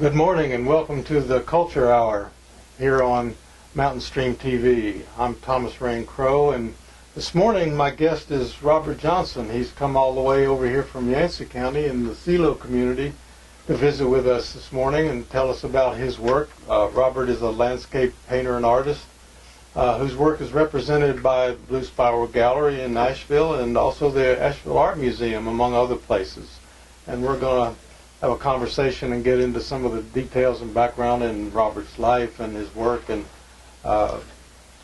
Good morning and welcome to the Culture Hour here on Mountain Stream TV. I'm Thomas Rain Crowe, and this morning my guest is Robert Johnson. He's come all the way over here from Yancey County in the CeeLo community to visit with us this morning and tell us about his work. Robert is a landscape painter and artist whose work is represented by the Blue Spiral Gallery in Asheville and also the Asheville Art Museum, among other places. And we're going to have a conversation and get into some of the details and background in Robert's life and his work, and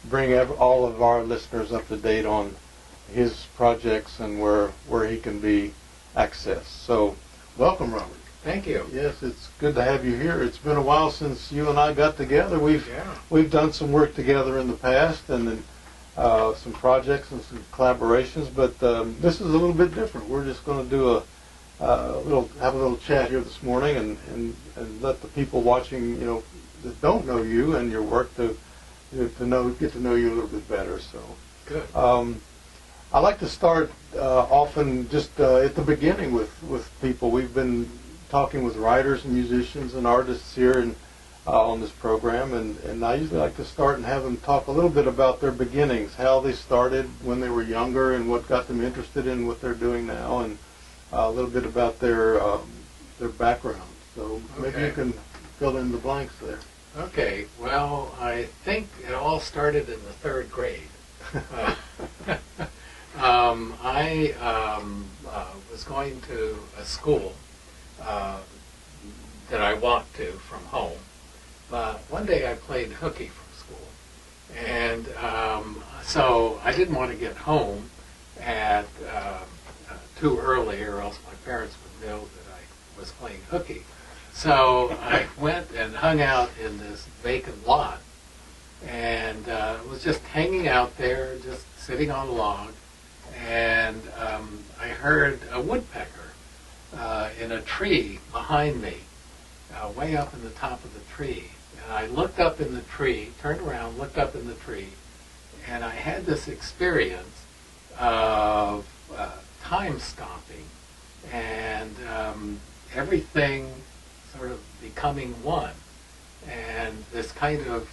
bring all of our listeners up to date on his projects and where he can be accessed. So, welcome, Robert. Thank you. Yes, it's good to have you here. It's been a while since you and I got together. We've done some work together in the past, and then some projects and some collaborations, but this is a little bit different. We're just going to do have a little chat here this morning and let the people watching, that don't know you and your work get to know you a little bit better. So good. I like to start often just at the beginning with people. We've been talking with writers and musicians and artists here and on this program, and I usually like to start and have them talk a little bit about their beginnings, how they started when they were younger and what got them interested in what they're doing now, and a little bit about their background. So maybe you can fill in the blanks there. Okay. Well, I think it all started in the third grade. I was going to a school that I walked to from home, but one day I played hooky from school, and so I didn't want to get home at too early, or else my parents would know that I was playing hooky. So I went and hung out in this vacant lot, and was just hanging out there, just sitting on a log, and I heard a woodpecker in a tree behind me, way up in the top of the tree. And I looked up in the tree, turned around, looked up in the tree, and I had this experience of time stopping and everything sort of becoming one, and this kind of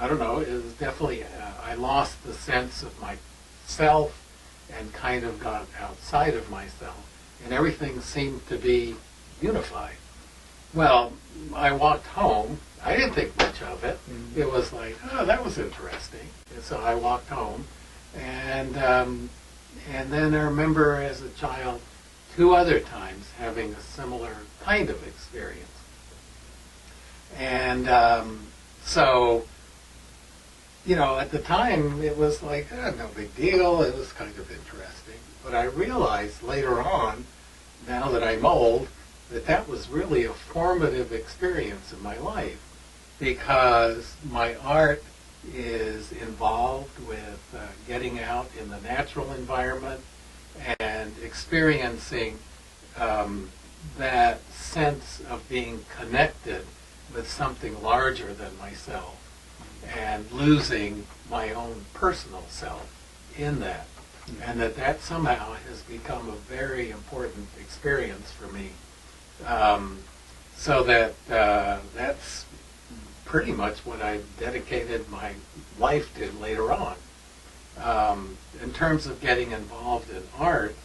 I don't know, it was definitely I lost the sense of myself and kind of got outside of myself, and everything seemed to be unified. Well, I walked home. I didn't think much of it. Mm-hmm. It was like, oh, that was interesting. And so I walked home. And then I remember as a child 2 other times having a similar kind of experience. And so, at the time it was like, no big deal. It was kind of interesting. But I realized later on, now that I'm old, that was really a formative experience in my life, because my art is involved with getting out in the natural environment and experiencing that sense of being connected with something larger than myself and losing my own personal self in that. And that somehow has become a very important experience for me. So that's pretty much what I dedicated my life to later on. In terms of getting involved in art,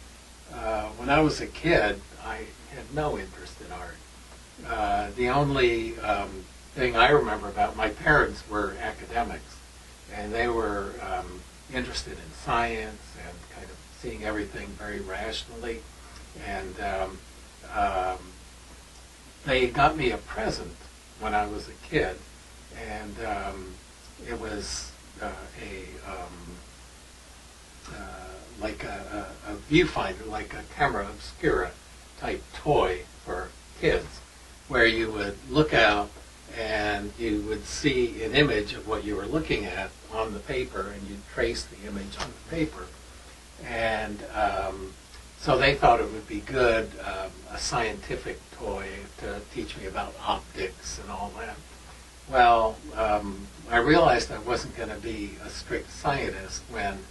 when I was a kid, I had no interest in art. The only thing I remember about my parents were academics, and they were interested in science and kind of seeing everything very rationally. And they got me a present when I was a kid, and it was like a viewfinder, like a camera obscura type toy for kids, where you would look out and you would see an image of what you were looking at on the paper, and you'd trace the image on the paper. And so they thought it would be good, a scientific toy to teach me about optics and all that. Well, I realized I wasn't going to be a strict scientist when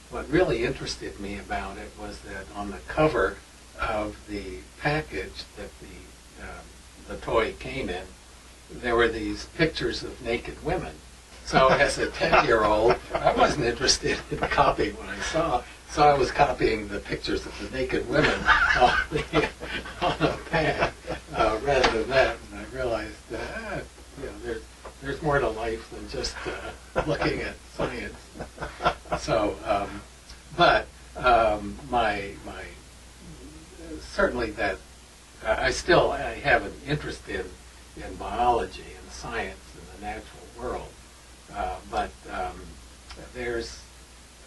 what really interested me about it was that on the cover of of the package that the toy came in, there were these pictures of naked women. So as a 10-year-old, I wasn't interested in copying what I saw, so I was copying the pictures of the naked women on a pad rather than that, and I realized there's more to life than just looking at science. So, my certainly that I have an interest in biology and science and the natural world, but there's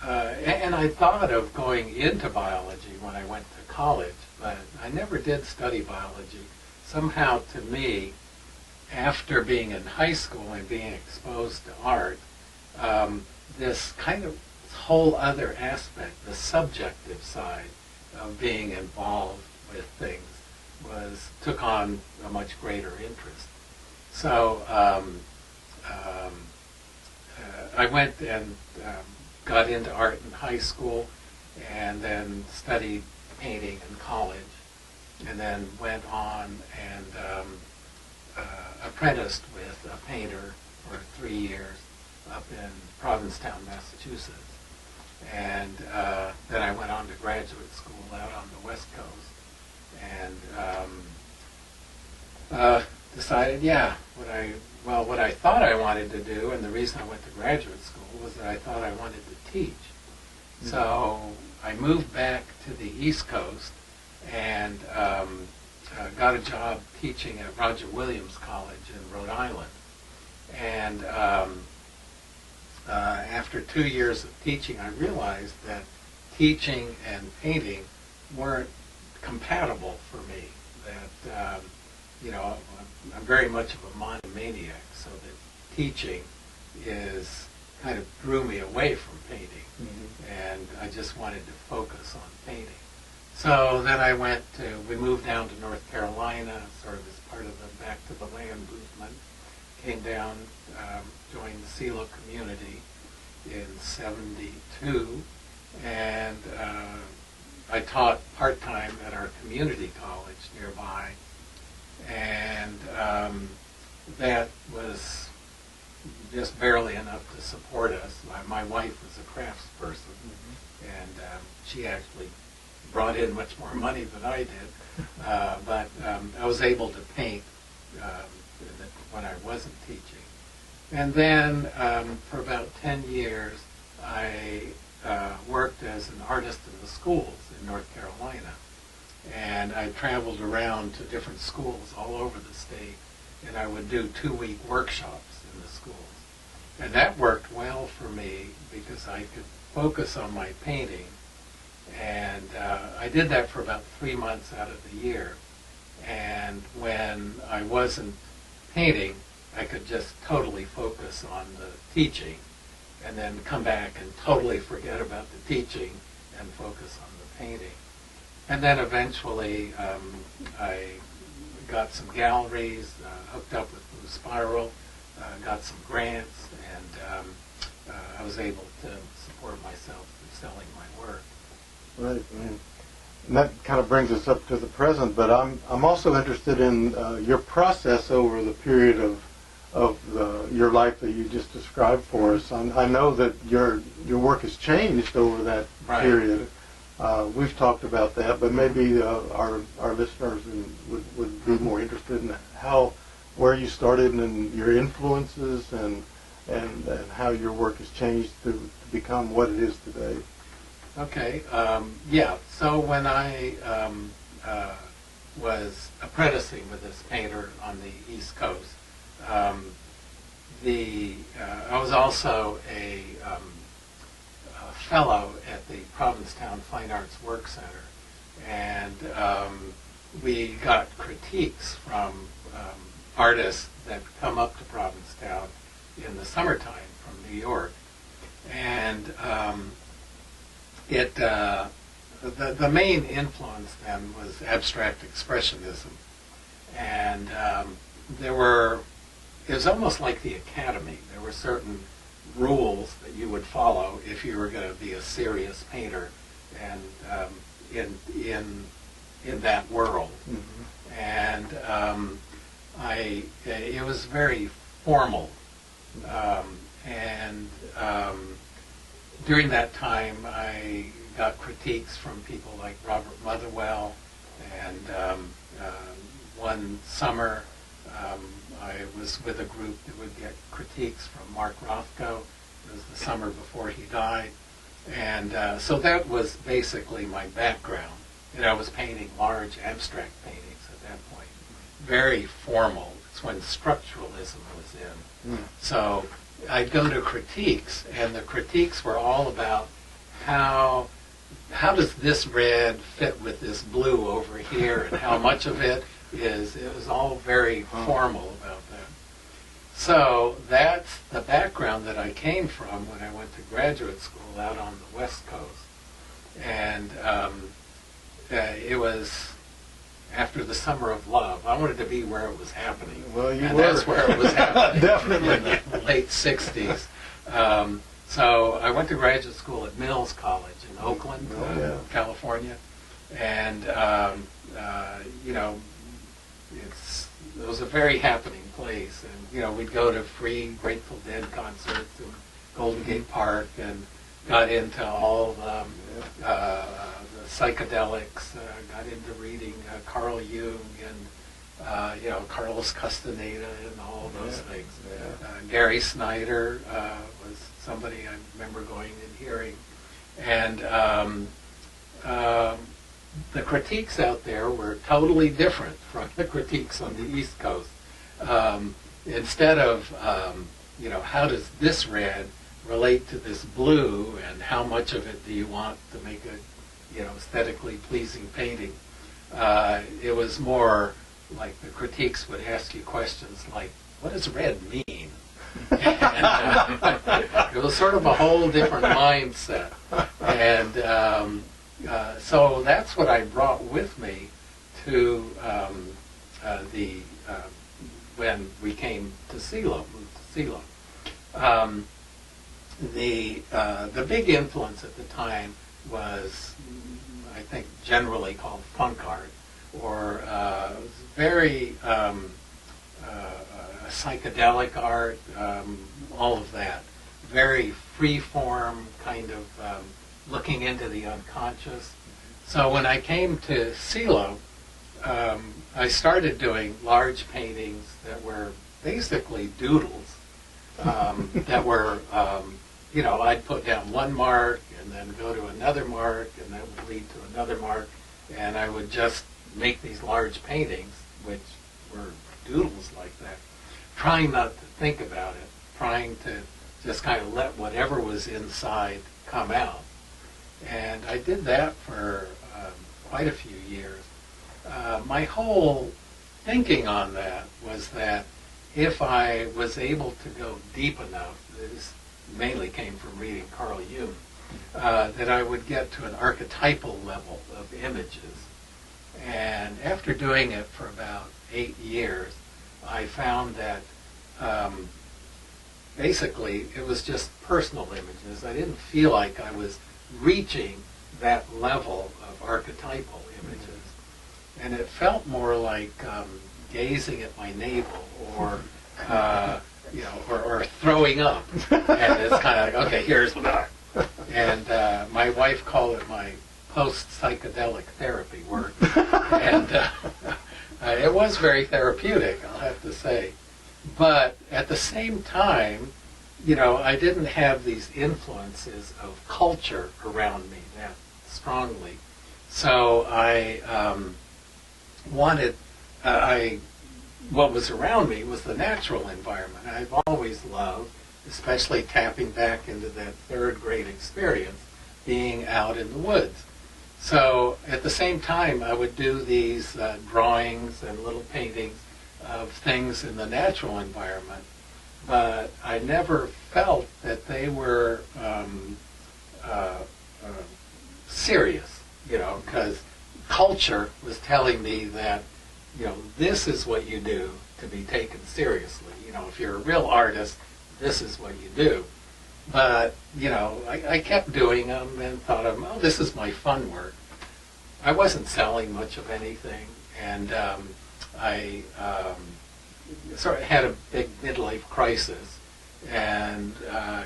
and I thought of going into biology when I went to college, but I never did study biology. Somehow, to me, after being in high school and being exposed to art, this kind of whole other aspect, the subjective side of being involved with things, took on a much greater interest. So I went and got into art in high school, and then studied painting in college, and then went on and apprenticed with a painter for 3 years up in Provincetown, Massachusetts. And then I went on to graduate school out on the West Coast, and decided, what I thought I wanted to do, and the reason I went to graduate school was that I thought I wanted to teach. Mm-hmm. So I moved back to the East Coast and got a job teaching at Roger Williams College in Rhode Island. And after 2 years of teaching, I realized that teaching and painting weren't compatible for me. That I'm very much of a monomaniac, so that teaching kind of drew me away from painting, mm-hmm. and I just wanted to focus on painting. So then we moved down to North Carolina, sort of as part of the Back to the Land movement. Came down, joined the CELA community in '72, and I taught part-time at our community college nearby, and that was just barely enough to support us. My wife was a craftsperson, mm-hmm. and she actually brought in much more money than I did, but I was able to paint when I wasn't teaching. And then for about 10 years, I worked as an artist in the schools in North Carolina. And I traveled around to different schools all over the state, and I would do 2-week workshops in the schools. And that worked well for me because I could focus on my painting. And I did that for about 3 months out of the year. And when I wasn't painting, I could just totally focus on the teaching, and then come back and totally forget about the teaching and focus on the painting. And then eventually I got some galleries, hooked up with Blue Spiral, got some grants, and I was able to support myself through selling my work. Right. And that kind of brings us up to the present, but I'm also interested in your process over the period of your life that you just described for us. I know that your work has changed over that right. period. We've talked about that, but maybe our listeners would be more interested in where you started and your influences and how your work has changed to become what it is today. Okay. So when I was apprenticing with this painter on the East Coast, I was also a fellow at the Provincetown Fine Arts Work Center, and we got critiques from artists that come up to Provincetown in the summertime from New York, and the main influence then was abstract expressionism, and it was almost like the academy. There were certain rules that you would follow if you were going to be a serious painter, and in that world. Mm-hmm. And it was very formal. During that time, I got critiques from people like Robert Motherwell, and one summer I was with a group that would get critiques from Mark Rothko. It was the summer before he died. And so that was basically my background. And I was painting large abstract paintings at that point. Very formal. It's when structuralism was in. Mm. So I'd go to critiques, and the critiques were all about how does this red fit with this blue over here, and how much of it was all very formal about that. So that's the background that I came from when I went to graduate school out on the West Coast. And it was after the summer of love. I wanted to be where it was happening. Well, you and were. That's where it was happening. Definitely. In the late 60s. So I went to graduate school at Mills College in Oakland, California. And, it was a very happening place. And, we'd go to free Grateful Dead concerts in Golden Gate Park and got into all the psychedelics, got into reading Carl Jung and, Carlos Castaneda and all those things. Yeah. Gary Snyder was somebody I remember going and hearing. And the critiques out there were totally different from the critiques on the East Coast. Instead of, how does this red relate to this blue, and how much of it do you want to make a, aesthetically pleasing painting? It was more like the critiques would ask you questions like, what does red mean? And, it was sort of a whole different mindset. And so that's what I brought with me to when we came to CeeLo, moved to CeeLo. The big influence at the time was, I think, generally called funk art, or very psychedelic art, all of that. Very free-form, kind of looking into the unconscious. So when I came to CeeLo, I started doing large paintings that were basically doodles, that were, I'd put down one mark and then go to another mark, and that would lead to another mark, and I would just make these large paintings, which were doodles like that, trying not to think about it, trying to just kind of let whatever was inside come out. And I did that for quite a few years. My whole thinking on that was that if I was able to go deep enough, this mainly came from reading Carl Jung, that I would get to an archetypal level of images. And after doing it for about 8 years, I found that basically it was just personal images. I didn't feel like I was reaching that level of archetypal images. And it felt more like gazing at my navel, or or throwing up. And it's kind of like, okay, here's what. And my wife called it my post-psychedelic therapy work. And it was very therapeutic, I'll have to say. But at the same time, I didn't have these influences of culture around me that strongly. So I what was around me was the natural environment. I've always loved, especially tapping back into that third grade experience, being out in the woods. So at the same time, I would do these drawings and little paintings of things in the natural environment, but I never felt that they were serious, because culture was telling me that, this is what you do to be taken seriously. If you're a real artist, this is what you do. But, I kept doing them and thought of them, this is my fun work. I wasn't selling much of anything, and I sort of had a big midlife crisis, and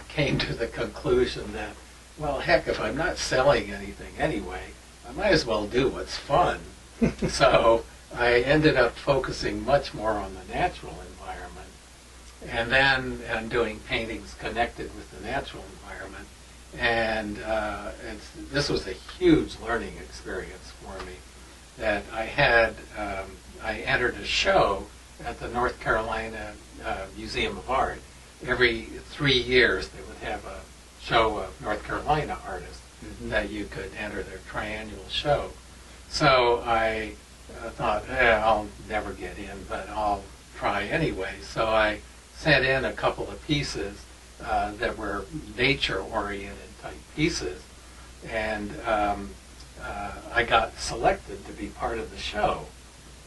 came to the conclusion that, well, heck, if I'm not selling anything anyway, I might as well do what's fun. So I ended up focusing much more on the natural environment, and then doing paintings connected with the natural environment. And this was a huge learning experience for me. That I entered a show at the North Carolina Museum of Art. Every 3 years they would have a show of North Carolina artists that you could enter their triennial show. So I thought, I'll never get in, but I'll try anyway. So I sent in a couple of pieces that were nature-oriented type pieces, and I got selected to be part of the show.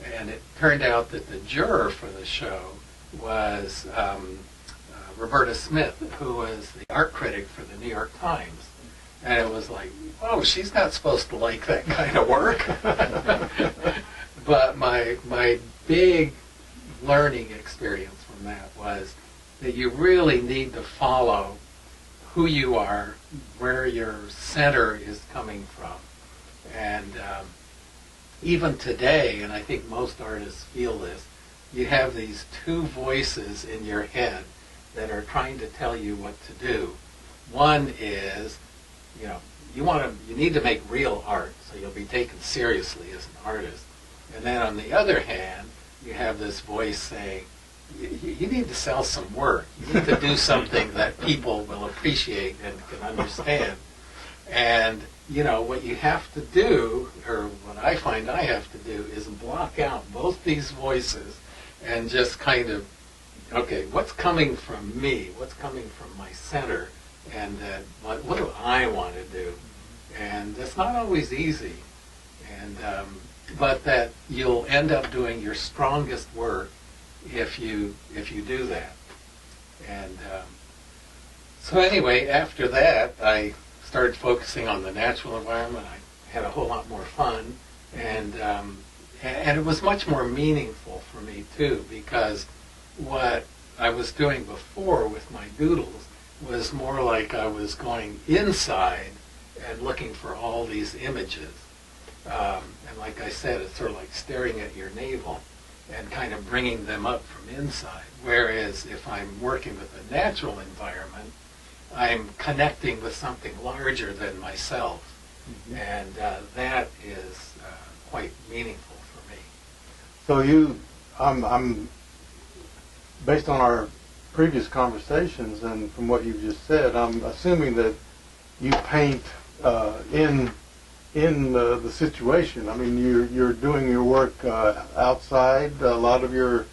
And it turned out that the juror for the show was Roberta Smith, who was the art critic for the New York Times. And it was like, oh, she's not supposed to like that kind of work. But my big learning experience from that was that you really need to follow who you are, where your center is coming from. And even today, and I think most artists feel this, you have these two voices in your head that are trying to tell you what to do. One is, you need to make real art, so you'll be taken seriously as an artist. And then on the other hand, you have this voice saying, you need to sell some work. You need to do something that people will appreciate and can understand. And, what you have to do, or what I find I have to do, is block out both these voices and just kind of, okay, what's coming from me? What's coming from my center? And what do I want to do? And that's not always easy. And but that you'll end up doing your strongest work if you do that. And so anyway, after that, I started focusing on the natural environment. I had a whole lot more fun, and it was much more meaningful for me too, because what I was doing before with my doodles was more like I was going inside and looking for all these images. And like I said, it's sort of like staring at your navel and kind of bringing them up from inside. Whereas if I'm working with a natural environment, I'm connecting with something larger than myself. Mm-hmm. And that is quite meaningful for me. So I'm based on our previous conversations and from what you've just said, I'm assuming that you paint in the situation. I mean, you're doing your work outside. A lot of your,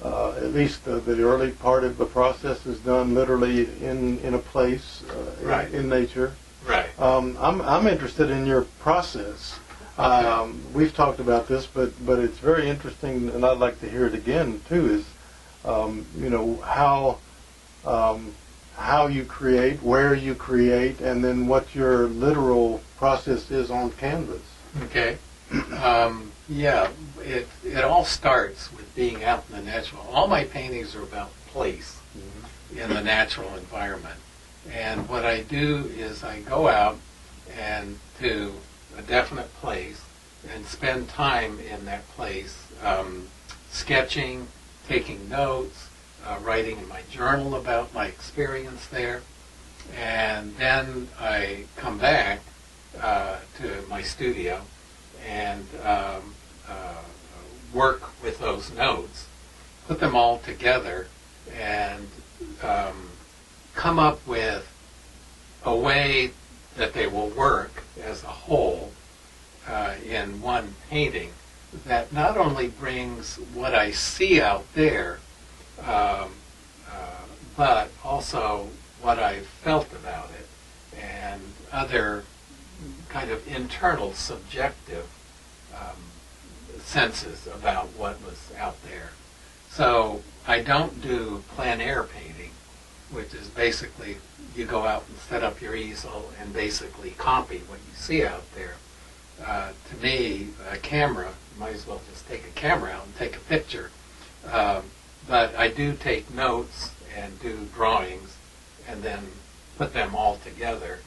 at least the early part of the process, is done literally in a place, right. in nature. Right. I'm interested in your process. Okay. We've talked about this, but it's very interesting, and I'd like to hear it again too. Is how you create, where you create, and then what your literal process is on canvas. Okay. Yeah, it all starts with being out in the natural. All my paintings are about place in the natural environment. And what I do is I go out and to a definite place and spend time in that place sketching, taking notes, writing in my journal about my experience there. And then I come back to my studio and work with those notes, put them all together, and come up with a way that they will work as a whole in one painting that not only brings what I see out there, but also what I felt about it and other kind of internal subjective senses about what was out there. So I don't do plein air painting, which is basically you go out and set up your easel and basically copy what you see out there. to me, a camera, you might as well just take a camera out and take a picture. But I do take notes and do drawings and then put them all together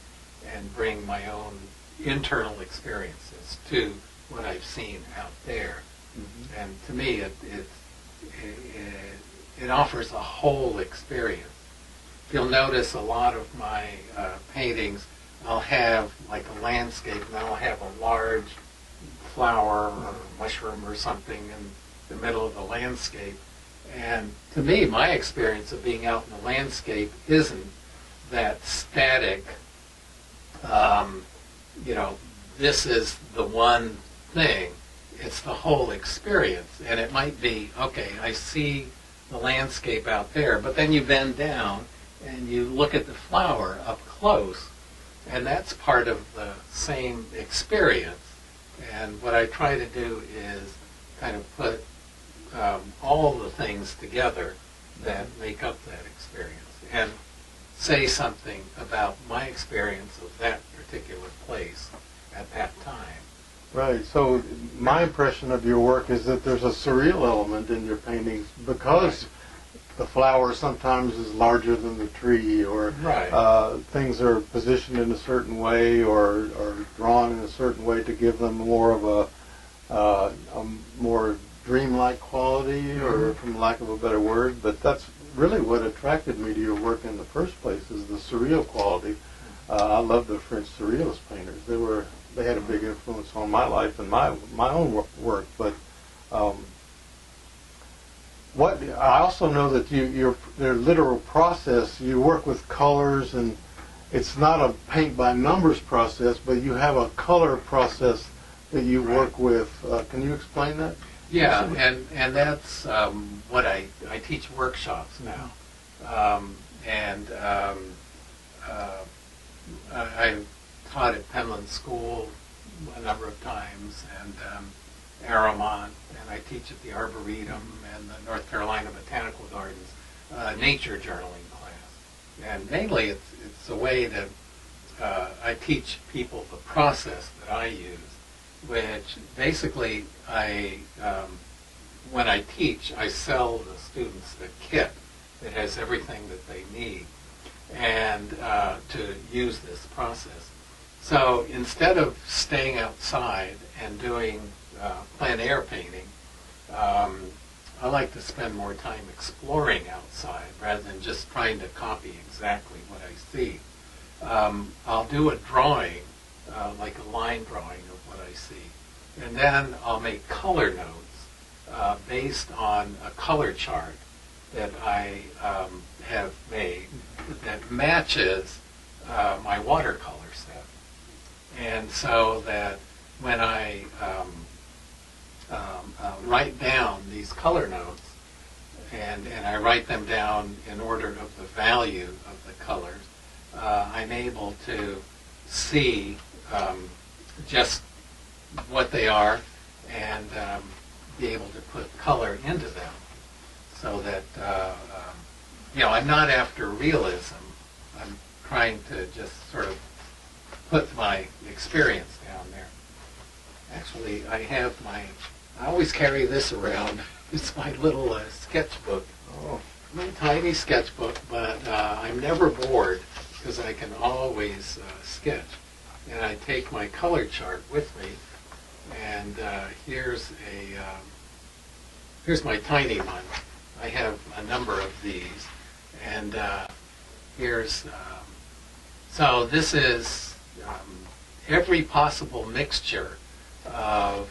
and bring my own internal experiences to what I've seen out there. Mm-hmm. And to me, it offers a whole experience. You'll notice a lot of my paintings, I'll have like a landscape and I'll have a large flower or mushroom or something in the middle of the landscape. And to me, my experience of being out in the landscape isn't that static, this is the one thing. It's the whole experience. And it might be, okay, I see the landscape out there, but then you bend down and you look at the flower up close, and that's part of the same experience. And what I try to do is kind of put all the things together that make up that experience and say something about my experience of that particular place at that time. Right. So my impression of your work is that there's a surreal element in your paintings because the flower sometimes is larger than the tree, or things are positioned in a certain way or drawn in a certain way to give them more of a more dreamlike quality, or from lack of a better word. But that's really what attracted me to your work in the first place, is the surreal quality. I love the French Surrealist painters. They had a big influence on my life and my own work. But I also know that their literal process, you work with colors, and it's not a paint by numbers process, but you have a color process that you work with. Can you explain that? Yeah, and that's what I teach workshops now. I've taught at Penland School a number of times, and Aramont, and I teach at the Arboretum and the North Carolina Botanical Gardens nature journaling class. And mainly it's a way that I teach people the process that I use, which basically when I teach, I sell the students the kit that has everything that they need and to use this process. So instead of staying outside and doing plein air painting, I like to spend more time exploring outside rather than just trying to copy exactly what I see. I'll do a drawing, like a line drawing of what I see, and then I'll make color notes based on a color chart that I have made that matches my watercolor set. And so that when I write down these color notes, and I write them down in order of the value of the colors, I'm able to see just what they are and be able to put color into them, so that I'm not after realism. I'm trying to just sort of put my experience down there. Actually, I always carry this around. It's my little sketchbook. Oh, my tiny sketchbook, but I'm never bored because I can always sketch. And I take my color chart with me, and here's my tiny one. I have a number of these, and so this is every possible mixture of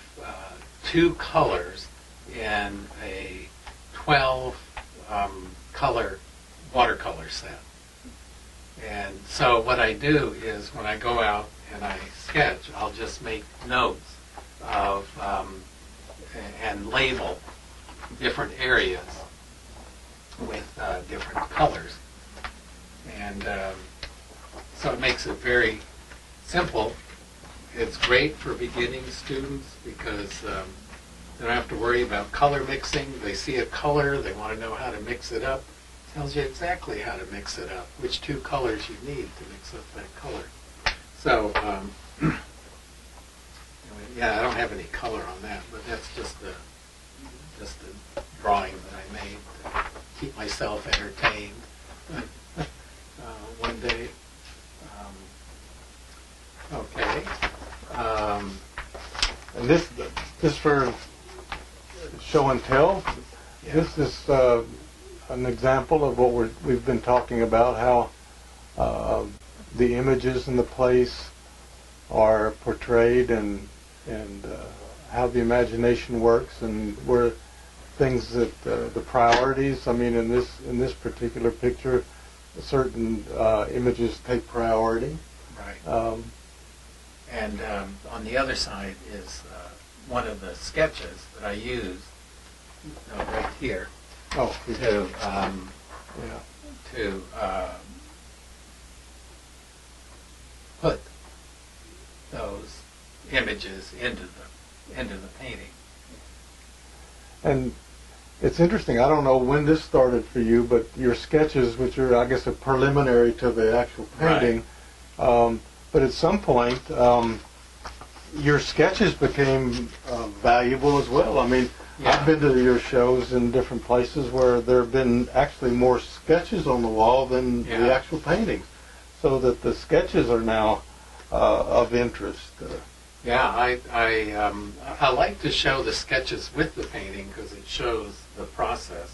two colors in a 12 color watercolor set. And so what I do is when I go out and I sketch, I'll just make notes of and label different areas with different colors. And so it makes it very simple. It's great for beginning students because they don't have to worry about color mixing. They see a color, they want to know how to mix it up. It tells you exactly how to mix it up, which two colors you need to mix up that color. So Yeah, I don't have any color on that, but that's just a drawing that I made to keep myself entertained one day. Okay. And this for show and tell. Yeah. This is an example of what we've been talking about, how the images in the place are portrayed, and how the imagination works, and where things that the priorities. I mean, in this particular picture, certain images take priority. Right. And on the other side is one of the sketches that I used right here Oh, to yeah. to put those images into the painting. And it's interesting. I don't know when this started for you, but your sketches, which are, I guess, a preliminary to the actual painting. Right. But at some point, your sketches became valuable as well. I mean, Yeah. I've been to your shows in different places where there have been actually more sketches on the wall than Yeah. the actual paintings, so that the sketches are now of interest. Yeah, I like to show the sketches with the painting because it shows the process,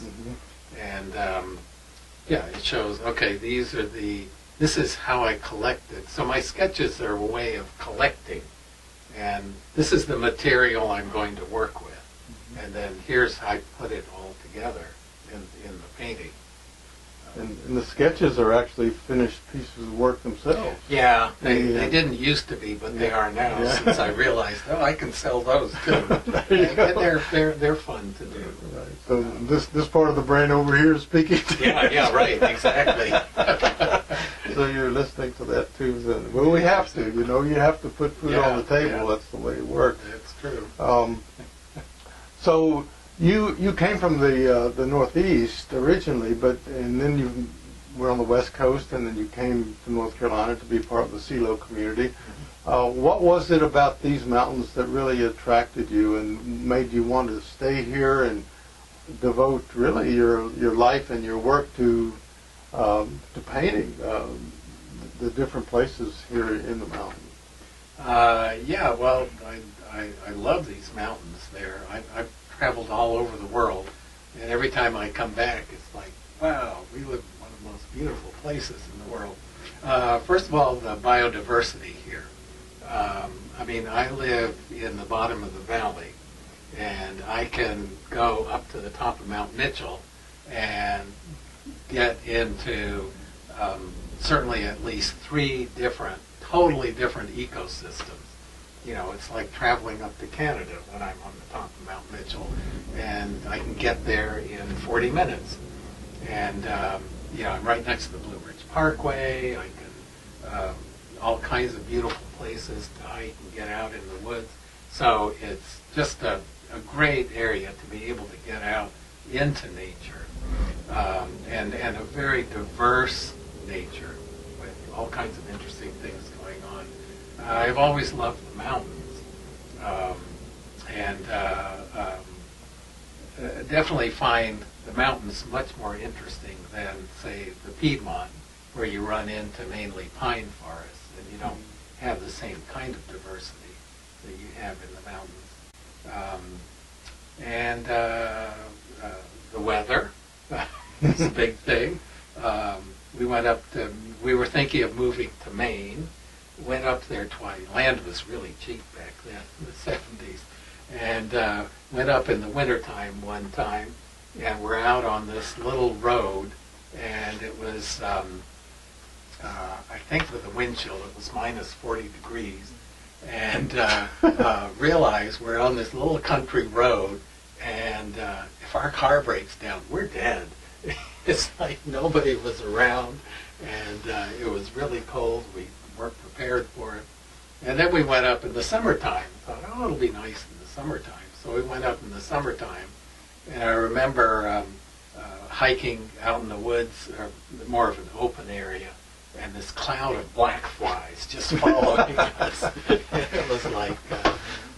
and yeah, it shows. Okay, this is how I collected. So my sketches are a way of collecting, and this is the material I'm going to work with, and then here's how I put it all together in the painting. And the sketches are actually finished pieces of work themselves. Yeah, they didn't used to be, but they are now. Yeah. Since I realized, I can sell those too. There you And go. they're fun to do. Right. So this part of the brain over here is speaking to you. Yeah, right, exactly. So you're listening to that too. Then. Well, we have to. You have to put food on the table. Yeah. That's the way it works. That's true. So you came from the Northeast originally, and then you were on the West Coast, and then you came to North Carolina to be part of the CeeLo community. What was it about these mountains that really attracted you and made you want to stay here and devote really your life and your work to painting the different places here in the mountains? Yeah, well, I love these mountains there. I've traveled all over the world, and every time I come back, it's like, wow, we live in one of the most beautiful places in the world. First of all, the biodiversity here. I mean, I live in the bottom of the valley, and I can go up to the top of Mount Mitchell and get into certainly at least 3 totally different ecosystems. It's like traveling up to Canada when I'm on the top of Mount Mitchell, and I can get there in 40 minutes. And I'm right next to the Blue Ridge Parkway. I can all kinds of beautiful places to hike and get out in the woods. So it's just a great area to be able to get out into nature, and a very diverse nature with all kinds of interesting things going on. I've always loved the mountains, and definitely find the mountains much more interesting than, say, the Piedmont, where you run into mainly pine forests, and you don't have the same kind of diversity that you have in the mountains. And the weather is a big thing. We were thinking of moving to Maine. Went up there twice. Land was really cheap back then in the 70s. And went up in the wintertime one time, and we're out on this little road, and it was, I think with the wind chill, it was minus 40 degrees. And realized we're on this little country road, and if our car breaks down, we're dead. It's like nobody was around, and it was really cold. We weren't prepared for it. And then we went up in the summertime. Thought, it'll be nice in the summertime. So we went up in the summertime, and I remember hiking out in the woods, or more of an open area, and this cloud of black flies just following us. It was like,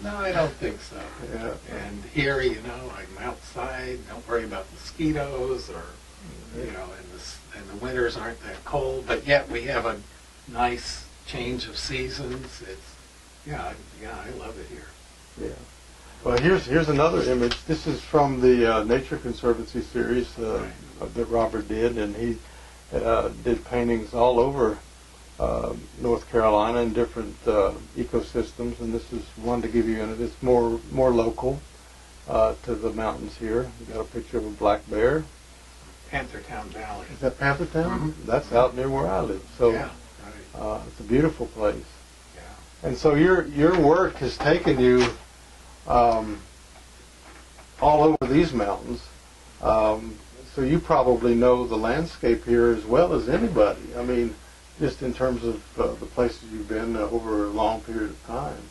No, I don't think so. Yeah. And here, you know, I'm outside, don't worry about mosquitoes, or, you know, and the winters aren't that cold, but yet we have a nice change of seasons. It's, I love it here. Yeah. Well, here's another image. This is from the Nature Conservancy series Right. that Robert did, and he did paintings all over North Carolina in different ecosystems, and this is one to give you it's more local to the mountains here. You got a picture of a black bear. Panthertown Valley. Is that Panthertown? Mm-hmm. That's out near where I live. So Yeah, right. it's a beautiful place. Yeah. And so your work has taken you all over these mountains. So you probably know the landscape here as well as anybody. I mean, just in terms of the places you've been over a long period of time.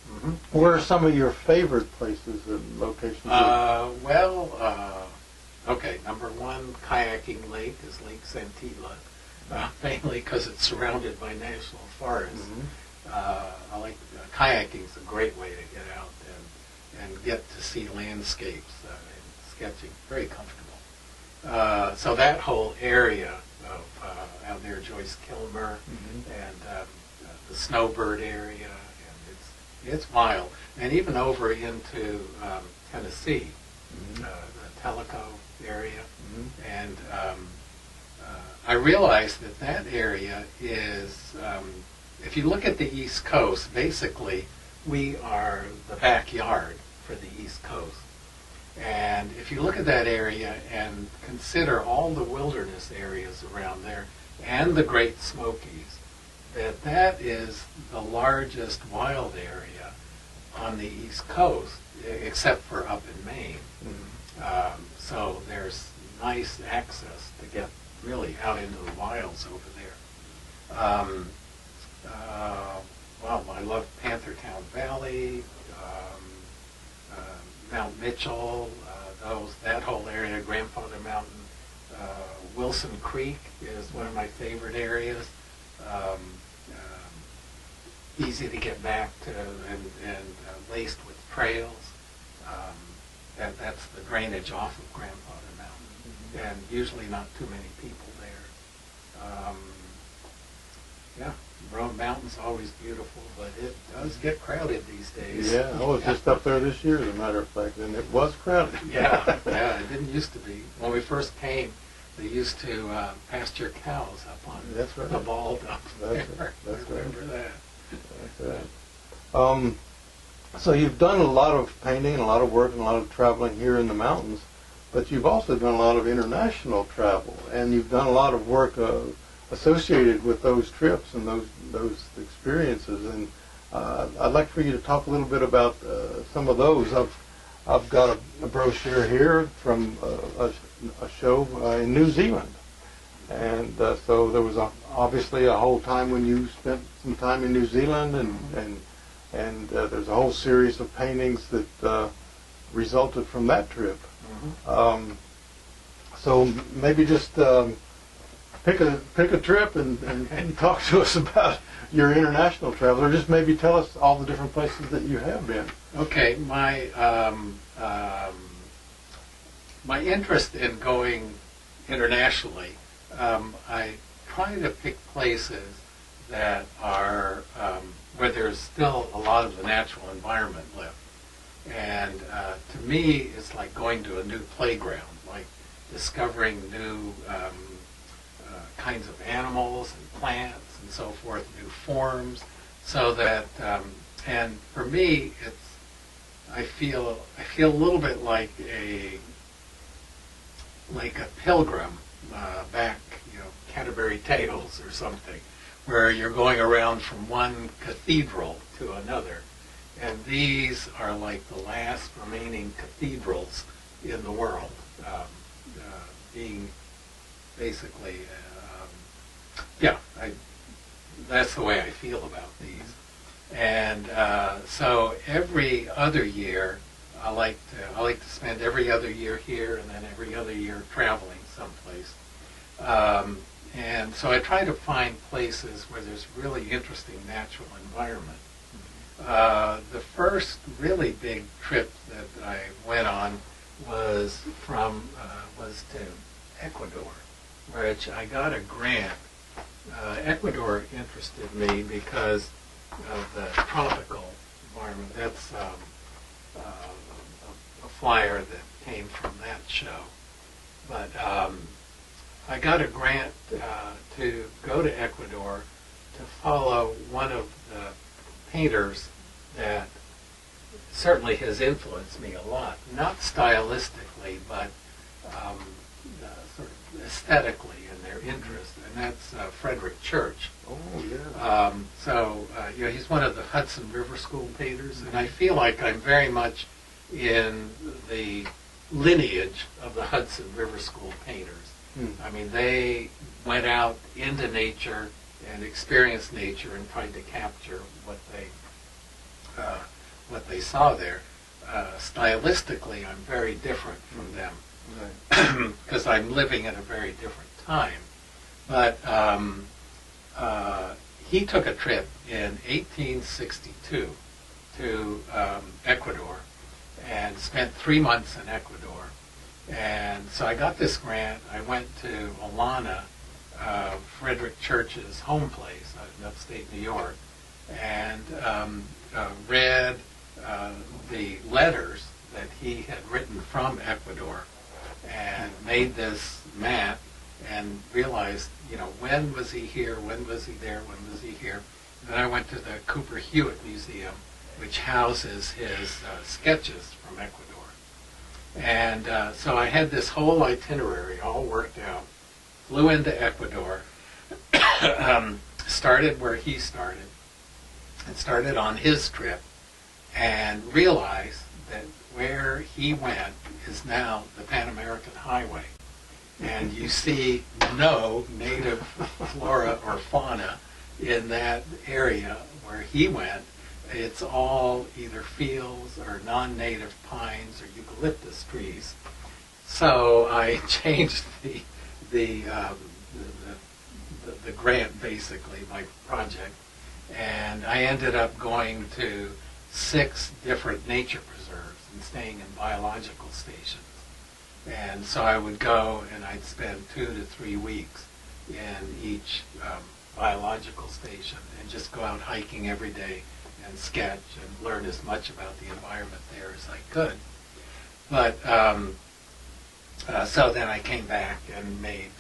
Mm-hmm. Where are some of your favorite places and locations? Okay, number one kayaking lake is Lake Santilla, mainly because it's surrounded by national forests. Mm-hmm. I like kayaking is a great way to get out and get to see landscapes and sketching. Very comfortable. So that whole area of out there, Joyce Kilmer, Mm-hmm. and the Snowbird area, and it's wild. And even over into Tennessee, Mm-hmm. the Tellico area, Mm-hmm. and I realized that area is, if you look at the East Coast, basically we are the backyard for the East Coast. And if you look at that area and consider all the wilderness areas around there and the Great Smokies, that is the largest wild area on the East Coast, except for up in Maine. Mm-hmm. So there's nice access to get really out into the wilds over there. Well, I love Panthertown Valley, Mount Mitchell, that whole area, Grandfather Mountain. Wilson Creek is one of my favorite areas. Easy to get back to and laced with trails. That's the drainage off of Grandfather Mountain, and usually not too many people there. Roan Mountain's always beautiful, but it does get crowded these days. Yeah, I was just up there this year, as a matter of fact, and it was crowded. Yeah, it didn't used to be. When we first came, they used to pasture cows up on That's right. the bald up there. That's I remember that. That's right. So you've done a lot of painting and a lot of work and a lot of traveling here in the mountains, but you've also done a lot of international travel, and you've done a lot of work associated with those trips and those experiences. And I'd like for you to talk a little bit about some of those. I've got a brochure here from a show in New Zealand, and so there was obviously a whole time when you spent some time in New Zealand, and there's a whole series of paintings that resulted from that trip. Mm-hmm. So maybe just pick a trip and talk to us about your international travel, or just maybe tell us all the different places that you have been. Okay, my interest in going internationally, I try to pick places that are where there's still a lot of the natural environment left. And to me, it's like going to a new playground, like discovering new kinds of animals and plants and so forth, new forms, so that, and for me, I feel a little bit like a pilgrim back, Canterbury Tales or something, where you're going around from one cathedral to another. And these are like the last remaining cathedrals in the world, being basically, that's the way I feel about these. And so every other year, I like to spend every other year here and then every other year traveling someplace. And so I try to find places where there's really interesting natural environment. The first really big trip that I went on was to Ecuador, which I got a grant. Ecuador interested me because of the tropical environment. That's a flyer that came from that show. But I got a grant to go to Ecuador to follow one of the painters that certainly has influenced me a lot, not stylistically, but sort of aesthetically in their interest, and that's Frederick Church. Oh, yeah. He's one of the Hudson River School painters, and I feel like I'm very much in the lineage of the Hudson River School painters. I mean, they went out into nature and experienced nature and tried to capture what they saw there. Stylistically, I'm very different from them because I'm living at a very different time. But he took a trip in 1862 to Ecuador and spent 3 months in Ecuador. And so I got this grant. I went to Alana, Frederick Church's home place in upstate New York, and read the letters that he had written from Ecuador and made this map and realized, when was he here, when was he there, when was he here. Then I went to the Cooper Hewitt Museum, which houses his sketches from Ecuador. And so I had this whole itinerary all worked out, flew into Ecuador, started where he started, and started on his trip, and realized that where he went is now the Pan American Highway. And you see no native flora or fauna in that area where he went. It's all either fields or non-native pines or eucalyptus trees. So I changed the grant, basically, my project, and I ended up going to 6 different nature preserves and staying in biological stations. And so I would go and I'd spend 2 to 3 weeks in each biological station and just go out hiking every day and sketch and learn as much about the environment there as I could. But so then I came back and made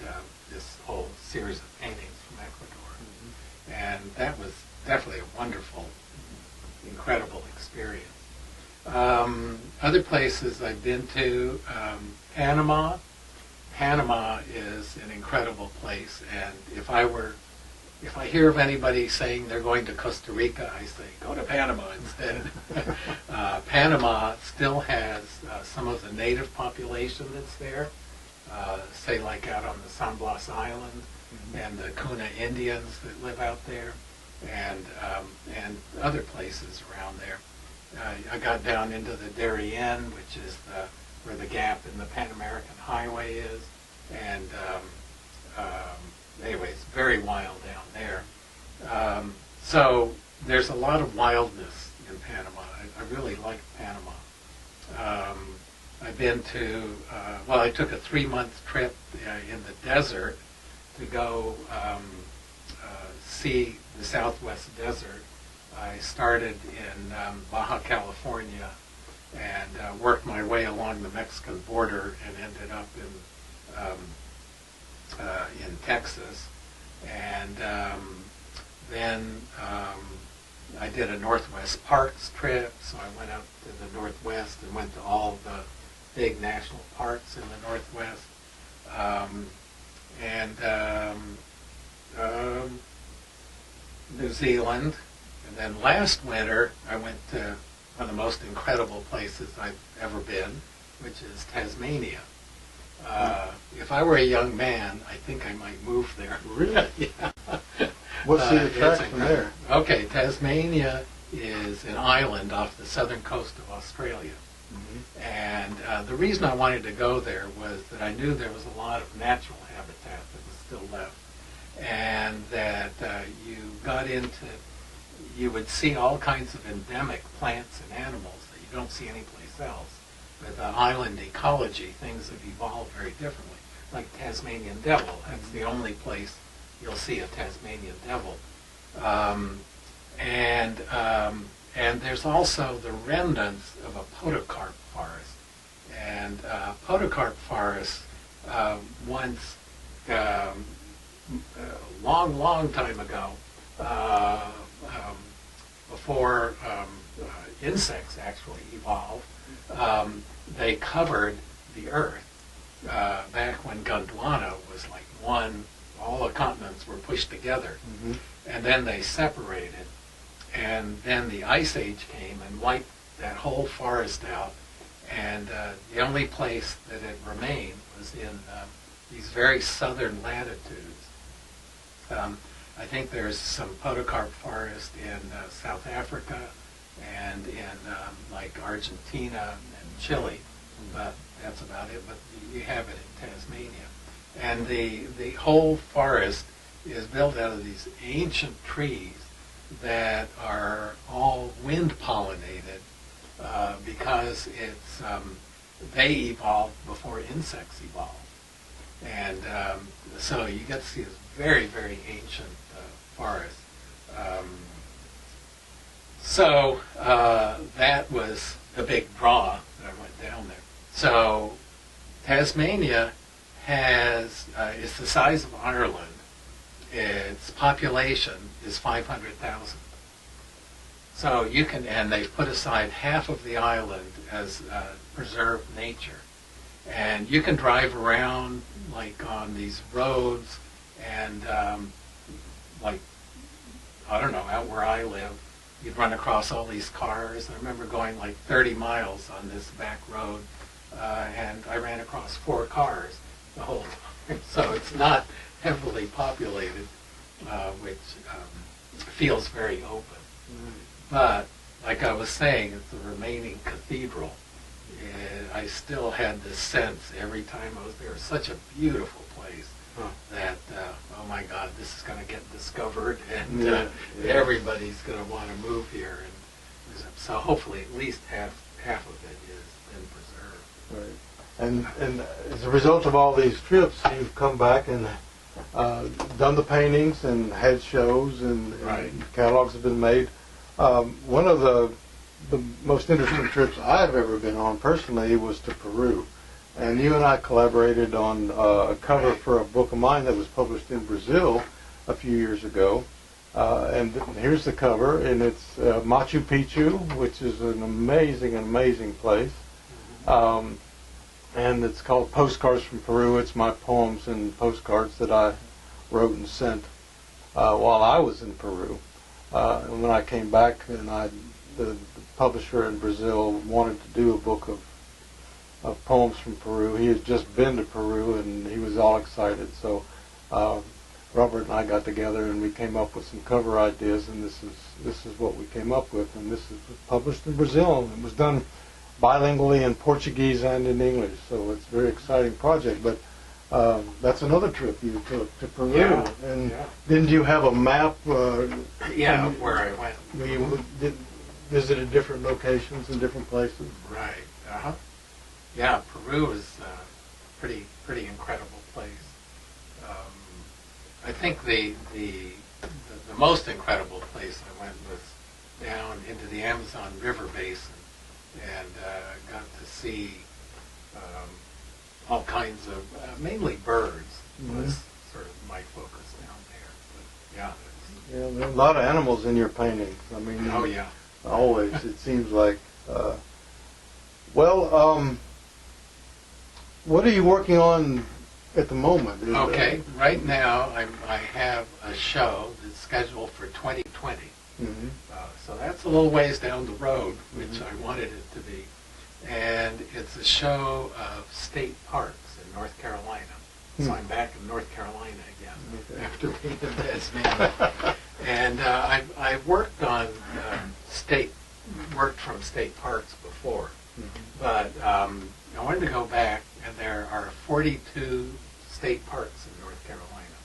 this whole series of paintings from Ecuador. And that was definitely a wonderful, incredible experience. Other places I've been to, Panama. Panama is an incredible place, and if I hear of anybody saying they're going to Costa Rica, I say, go to Panama instead. Panama still has some of the native population that's there, say like out on the San Blas Island, and the Cuna Indians that live out there, and other places around there. I got down into the Darien, which is where the gap in the Pan American Highway is, and anyway, it's very wild down there. So there's a lot of wildness in Panama. I really like Panama. I've been to, I took a 3-month trip in the desert to go see the Southwest Desert. I started in Baja California and worked my way along the Mexican border and ended up in Texas. And then I did a Northwest Parks trip, so I went out to the Northwest and went to all the big national parks in the Northwest. New Zealand. And then last winter, I went to one of the most incredible places I've ever been, which is Tasmania. If I were a young man, I think I might move there. Really? Yeah. What's the attraction there? Okay, Tasmania is an island off the southern coast of Australia. And the reason I wanted to go there was that I knew there was a lot of natural habitat that was still left, and that you got into you would see all kinds of endemic plants and animals that you don't see anyplace else. With island ecology, things have evolved very differently. Like Tasmanian devil, that's the only place you'll see a Tasmanian devil. And there's also the remnants of a podocarp forest. And podocarp forests once, long time ago, before insects actually evolved, they covered the earth. Back when Gondwana was like one, all the continents were pushed together, and then they separated, and then the Ice Age came and wiped that whole forest out, and the only place that it remained was in these very southern latitudes. I think there's some podocarp forest in South Africa and in like Argentina and Chile, but that's about it. But you have it in Tasmania. And the whole forest is built out of these ancient trees that are all wind pollinated because it's they evolved before insects evolved. And so you get to see this very, very ancient forest. So that was the big draw that I went down there. So Tasmania is the size of Ireland. Its population is 500,000. So you can, and they've put aside half of the island as preserved nature. And you can drive around like on these roads and like, I don't know, out where I live, you'd run across all these cars. I remember going like 30 miles on this back road, and I ran across 4 cars the whole time. So it's not heavily populated, which feels very open. But like I was saying, it's the remaining cathedral. I still had this sense every time I was there. It's such a beautiful place that, oh my God, this is going to get discovered, and everybody's going to want to move here. And so hopefully at least half of it is been preserved. Right. And as a result of all these trips, you've come back and done the paintings and had shows, and catalogs have been made. One of the most interesting trips I've ever been on personally was to Peru. And you and I collaborated on a cover for a book of mine that was published in Brazil a few years ago. And here's the cover, and it's Machu Picchu, which is an amazing place. And it's called Postcards from Peru. It's my poems and postcards that I wrote and sent while I was in Peru. And when I came back, and the publisher in Brazil wanted to do a book of poems from Peru. He had just been to Peru, and he was all excited. So Robert and I got together, and we came up with some cover ideas, and this is what we came up with. And this is published in Brazil, and it was done bilingually in Portuguese and in English. So it's a very exciting project. But that's another trip you took to Peru. Yeah, and didn't you have a map? Yeah, where I went. You visited different locations in different places. Right. Yeah, Peru is a pretty incredible place. I think the most incredible place I went was down into the Amazon River basin, and got to see all kinds of mainly birds. Was sort of my focus down there. But yeah, there are a lot of animals in your paintings. I mean, oh yeah, always it seems like. What are you working on at the moment? Okay, right now I have a show that's scheduled for 2020. So that's a little ways down the road, which I wanted it to be. And it's a show of state parks in North Carolina. So I'm back in North Carolina again after being in Tasmania. And I've worked on worked from state parks before, but I wanted to go back, and there are 42 state parks in North Carolina.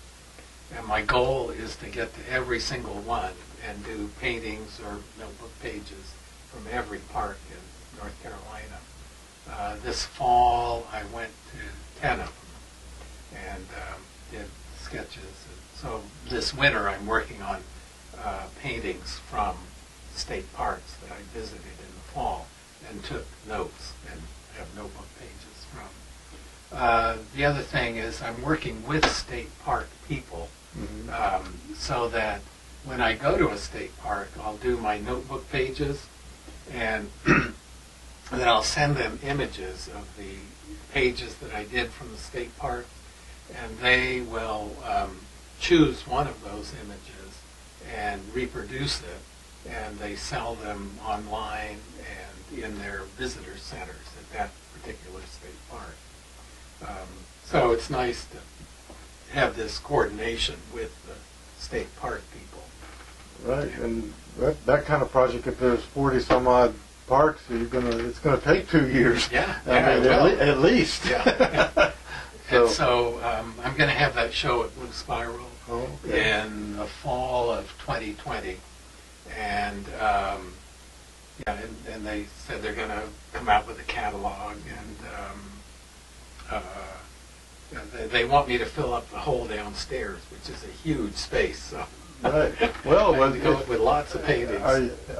And my goal is to get to every single one and do paintings or notebook pages from every park in North Carolina. This fall, I went to 10 of them and did sketches. So this winter, I'm working on paintings from state parks that I visited in the fall and took notes and have notebook pages from. The other thing is I'm working with state park people, so that when I go to a state park, I'll do my notebook pages, and then I'll send them images of the pages that I did from the state park, and they will choose one of those images and reproduce it, and they sell them online and in their visitor centers at that particular state park. So it's nice to have this coordination with the state park people. Right, and that kind of project, if there's 40 some odd parks, it's gonna take 2 years. Yeah, I mean, at least. Yeah. And so I'm going to have that show at Blue Spiral in the fall of 2020, and and they said they're going to come out with a catalog, and they want me to fill up the whole downstairs, which is a huge space. So right. Well, go with lots of paintings.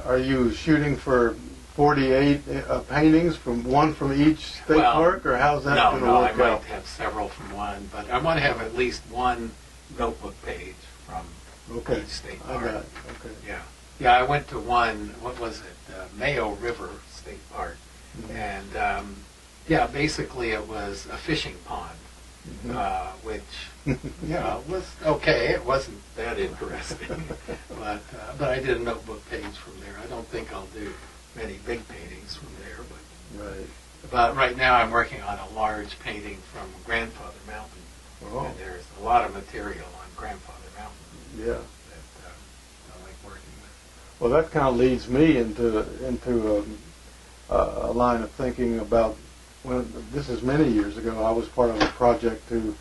Are you shooting for 48 paintings one from each state park, or how's that going to work out? No, I might have several from one, but I want to have at least one notebook page from each state park. I got it. Okay. Yeah, I went to one. What was it? Mayo River State Park, and basically it was a fishing pond, which was okay. It wasn't that interesting, but I did a notebook page from there. I don't think I'll do many big paintings from there, but right now I'm working on a large painting from Grandfather Mountain, and there's a lot of material on Grandfather Mountain that I like working with. Well, that kind of leads me into a line of thinking about this is many years ago. I was part of a project to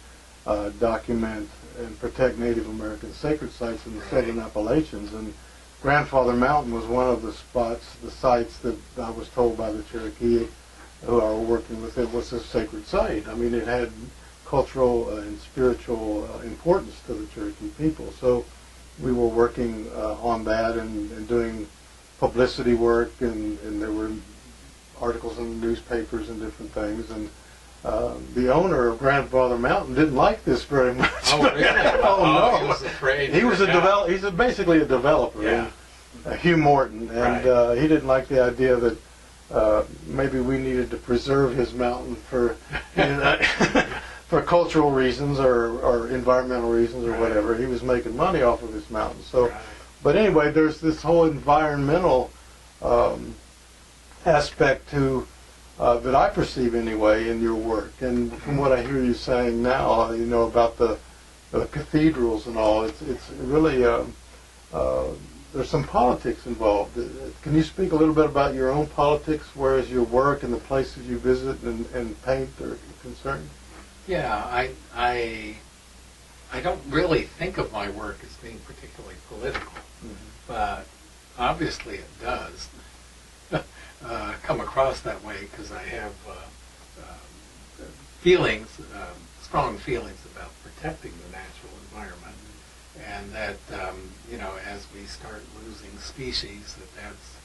document and protect Native American sacred sites in the Southern Appalachians, and Grandfather Mountain was one of the sites that I was told by the Cherokee who I was working with, it was a sacred site. I mean, it had cultural and spiritual importance to the Cherokee people. So we were working on that and doing publicity work, and there were articles in the newspapers and different things. And the owner of Grandfather Mountain didn't like this very much. Oh, really? No. He was afraid. He's basically a developer, Hugh Morton, and he didn't like the idea that maybe we needed to preserve his mountain for for cultural reasons or environmental reasons or whatever. He was making money off of his mountain. So, but anyway, there's this whole environmental aspect to that I perceive anyway in your work, and from what I hear you saying now, about the cathedrals and all, it's really there's some politics involved. Can you speak a little bit about your own politics, whereas your work and the places you visit and paint are concerned? Yeah, I don't really think of my work as being particularly political, but obviously it does come across that way because I have strong feelings about protecting the natural environment, and that as we start losing species, that's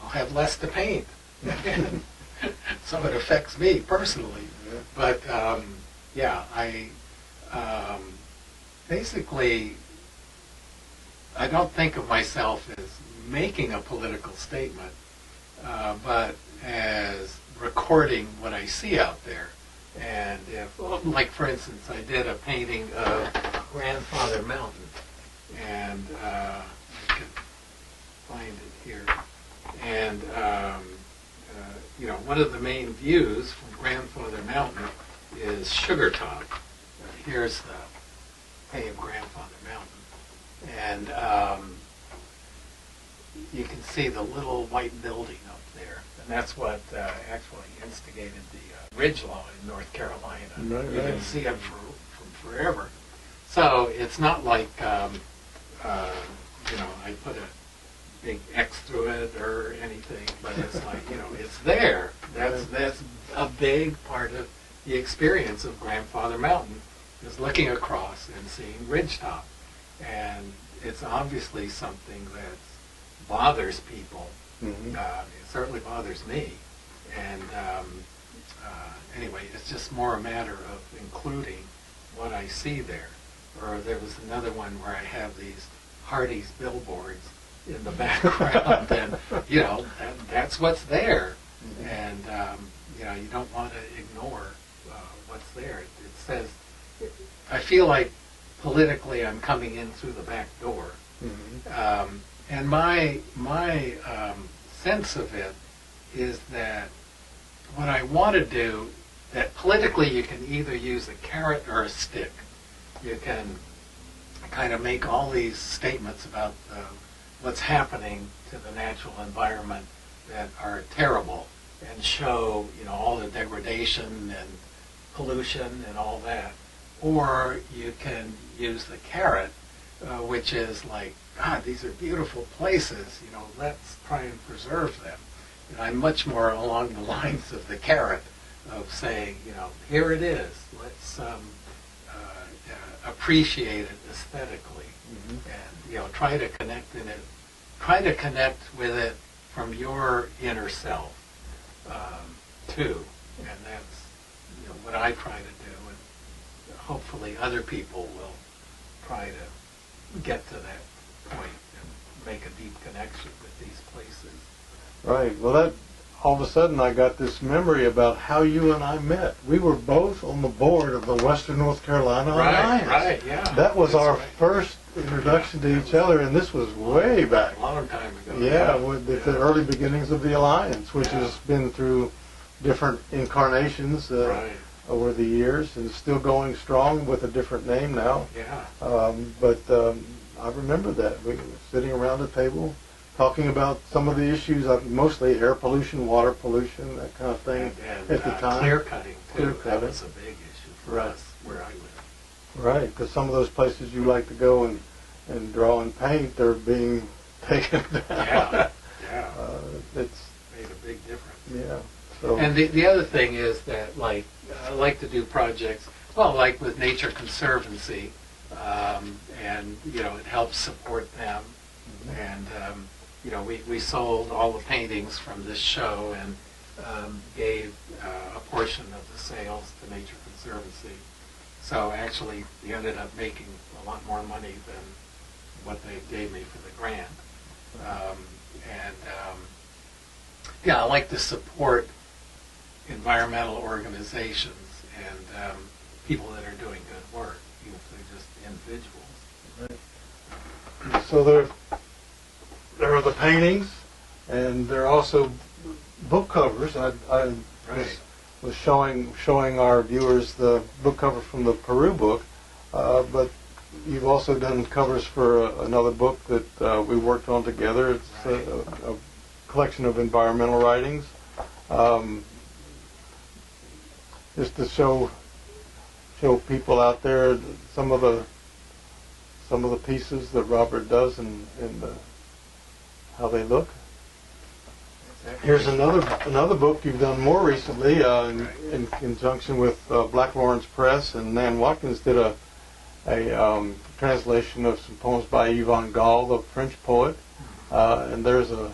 I'll have less to paint. So it affects me personally. But I basically I don't think of myself as making a political statement, but as recording what I see out there. And like for instance, I did a painting of Grandfather Mountain, and I can find it here. And one of the main views from Grandfather Mountain is Sugar Top. Here's the paved Grandfather Mountain, and you can see the little white building up there, and that's what actually instigated the ridge law in North Carolina. You can see it from forever. So it's not like, I put a big X through it or anything, but it's like, it's there. That's a big part of the experience of Grandfather Mountain, is looking across and seeing ridgetop. And it's obviously something that bothers people. Mm-hmm. It certainly bothers me. And anyway, it's just more a matter of including what I see there. Or there was another one where I have these Hardee's billboards in the background, and that's what's there. Mm-hmm. And you don't want to ignore what's there. It says, I feel like politically I'm coming in through the back door. Mm-hmm. And my sense of it is that what I want to do, that politically you can either use a carrot or a stick. You can kind of make all these statements about what's happening to the natural environment that are terrible, and show all the degradation and pollution and all that. Or you can use the carrot, which is like, God, these are beautiful places, let's try and preserve them. And I'm much more along the lines of the carrot, of saying, here it is, let's appreciate it aesthetically. Mm-hmm. And try to connect with it from your inner self too. And that's what I try to do, and hopefully other people will try to get to that point and make a deep connection with these places. Right. Well, that all of a sudden I got this memory about how you and I met. We were both on the board of the Western North Carolina Alliance. Right, yeah. That was our first introduction to each other, and this was way back. A long time ago. Yeah, with the early beginnings of the Alliance, which has been through different incarnations over the years, and still going strong with a different name now. Yeah. But I remember that. We were sitting around a table talking about some of the issues, mostly air pollution, water pollution, that kind of thing at the time. Clear cutting, too. Clear cutting. That was a big issue for us where I live. Right, because some of those places you like to go and draw and paint, they're being taken down. Yeah. It's made a big difference. Yeah. So. And the other thing is that, I like to do projects, like with Nature Conservancy, and, it helps support them. Mm-hmm. And, we sold all the paintings from this show and gave a portion of the sales to Nature Conservancy. So actually, we ended up making a lot more money than what they gave me for the grant. I like to support environmental organizations and people that are doing good work, even if they're just individuals. Right. So there are the paintings, and there are also book covers. I was showing our viewers the book cover from the Peru book, but you've also done covers for another book that we worked on together. It's a collection of environmental writings, just to show people out there some of the pieces that Robert does and how they look. Here's another book you've done more recently in conjunction with Black Lawrence Press, and Nan Watkins did a translation of some poems by Yvonne Gall, the French poet. And there's a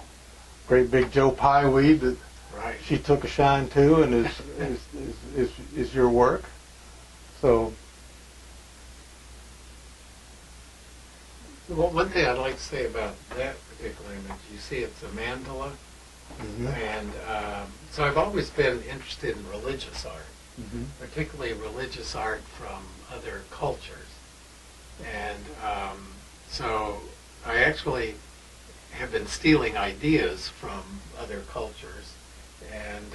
great big Joe Pye weed that she took a shine to, and is your work. So. Well, one thing I'd like to say about that particular image, you see it's a mandala. Mm-hmm. And so I've always been interested in religious art, mm-hmm. particularly religious art from other cultures. And so I actually have been stealing ideas from other cultures. And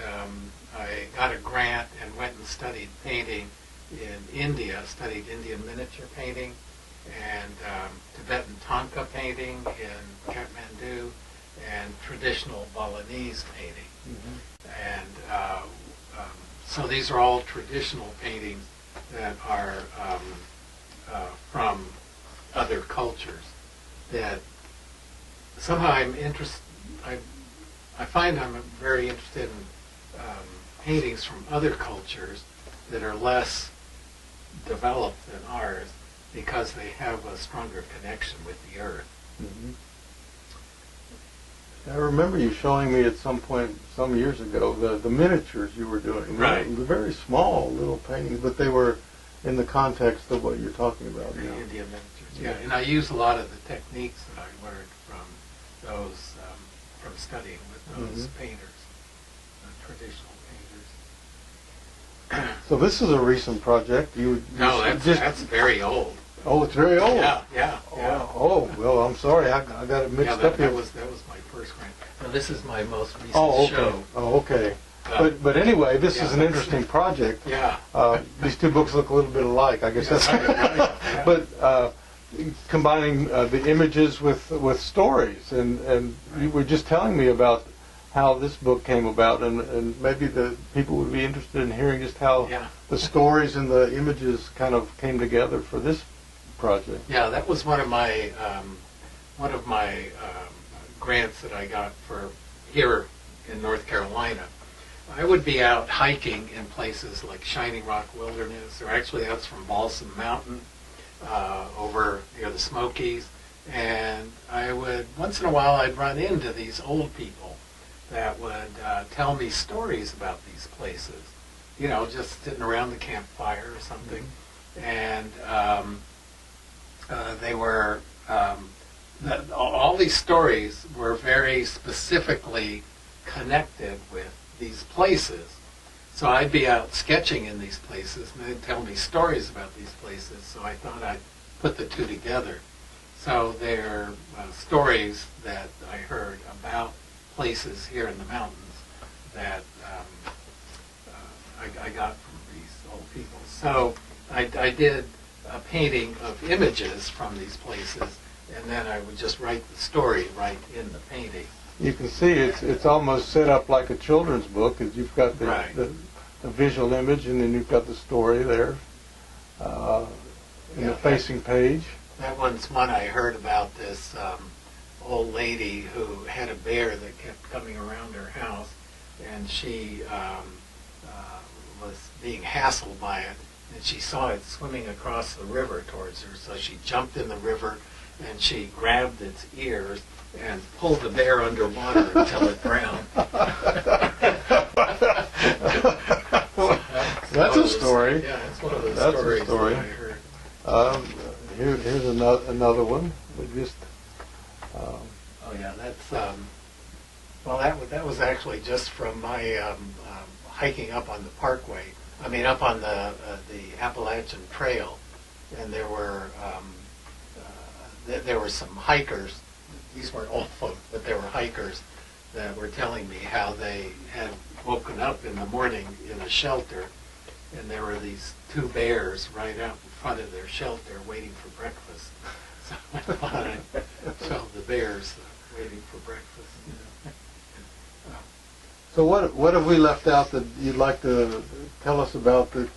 I got a grant and went and studied painting in India, studied Indian miniature painting and Tibetan Tanka painting in Kathmandu, and traditional Balinese painting. Mm-hmm. And so these are all traditional paintings that are from other cultures that somehow I find I'm very interested in paintings from other cultures that are less developed than ours because they have a stronger connection with the earth. Mm-hmm. I remember you showing me at some point, some years ago, the miniatures you were doing. Right. The very small little paintings, but they were in the context of what you're talking about The now. Indian miniatures, yeah. And I use a lot of the techniques that I learned from those, from studying with those painters, traditional painters. So this is a recent project. No, that's very old. Oh, it's very old. Yeah. Oh, well, I'm sorry, I got it mixed up here. That was my first grant. Now, this is my most recent Oh, okay. show. Oh, okay. But anyway, this is an interesting project. Yeah. These two books look a little bit alike. I guess that's. Right. Yeah. But combining the images with stories, and you were just telling me about how this book came about, and maybe the people would be interested in hearing just how the stories and the images kind of came together for this project. Yeah, that was one of my grants that I got for here in North Carolina. I would be out hiking in places like Shining Rock Wilderness, or actually that's from Balsam Mountain, over near the Smokies, and I would, once in a while, I'd run into these old people that would tell me stories about these places, you know, just sitting around the campfire or something, and they were, all these stories were very specifically connected with these places. So I'd be out sketching in these places, and they'd tell me stories about these places, so I thought I'd put the two together. So they're stories that I heard about places here in the mountains that I got from these old people. So I did a painting of images from these places, and then I would just write the story right in the painting. You can see it's almost set up like a children's book, because you've got the visual image, and then you've got the story there in the facing page. That one's one I heard about, this old lady who had a bear that kept coming around her house, and she was being hassled by it, and she saw it swimming across the river towards her, so she jumped in the river and she grabbed its ears and pulled the bear underwater until it drowned. That's a story. Yeah, it's one of those That's stories a story. that I heard. Here's another one. We just. Oh yeah, that's well, that was actually just from my hiking up on the Parkway. I mean, up on the Appalachian Trail, and there were some hikers. These weren't old folk, but there were hikers that were telling me how they had woken up in the morning in a shelter, and there were these two bears right out in front of their shelter waiting for breakfast. So I thought I'd show the bears waiting for breakfast. You know. So what have we left out that you'd like to tell us about that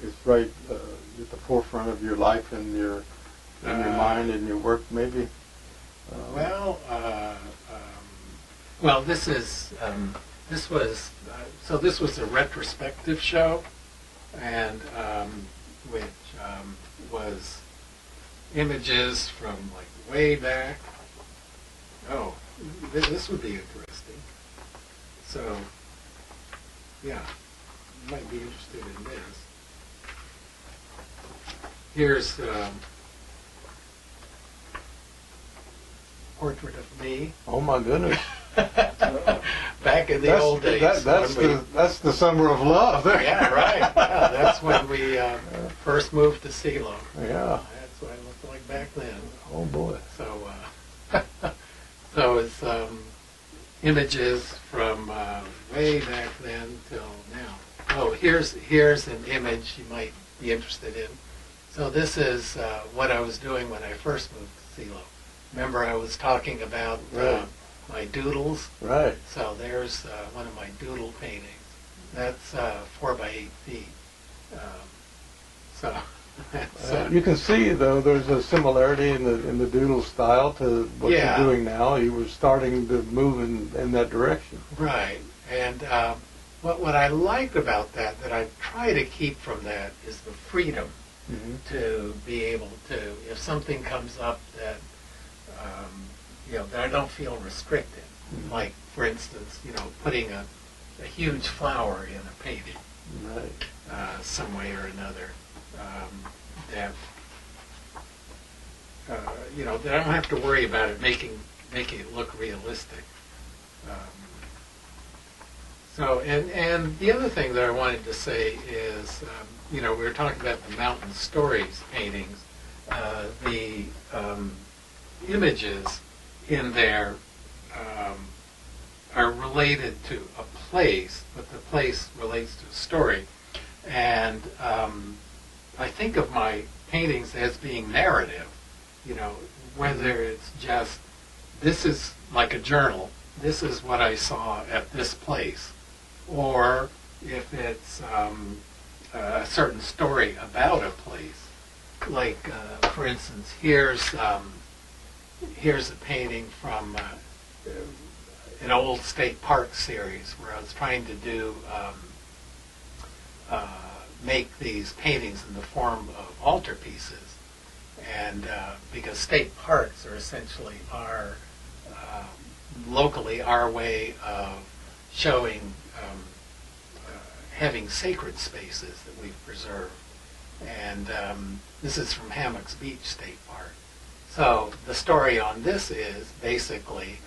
is right at the forefront of your life and your mind and your work, maybe? Well, this was a retrospective show, and which was images from like way back. Oh, this would be interesting. So, yeah, you might be interested in this. Here's portrait of me. Oh my goodness! Back in the old days. That's the summer of love. Yeah, right. Yeah, that's when we first moved to CeeLo. Yeah. That's what I looked like back then. Oh boy. So, so it's images from way back then till now. Oh, here's an image you might be interested in. So this is what I was doing when I first moved to CeeLo. Remember, I was talking about my doodles. Right. So there's one of my doodle paintings. That's 4 by 8 feet. So You can see, though, there's a similarity in the doodle style to what Yeah. you're doing now. You were starting to move in that direction. Right. And what I like about that I try to keep from that, is the freedom to be able to, if something comes up that, that I don't feel restricted. Like, for instance, putting a huge flower in a painting, Right. some way or another, that that I don't have to worry about it making it look realistic. And the other thing that I wanted to say is, we were talking about the Mountain Stories paintings. The images in there are related to a place, but the place relates to a story. And I think of my paintings as being narrative, whether it's just, this is like a journal, this is what I saw at this place, or if it's a certain story about a place. Like, for instance, here's a painting from an old state park series where I was trying to do make these paintings in the form of altarpieces, and because state parks are essentially locally our way of showing having sacred spaces that we've preserved. And this is from Hammocks Beach State Park. So the story on this is basically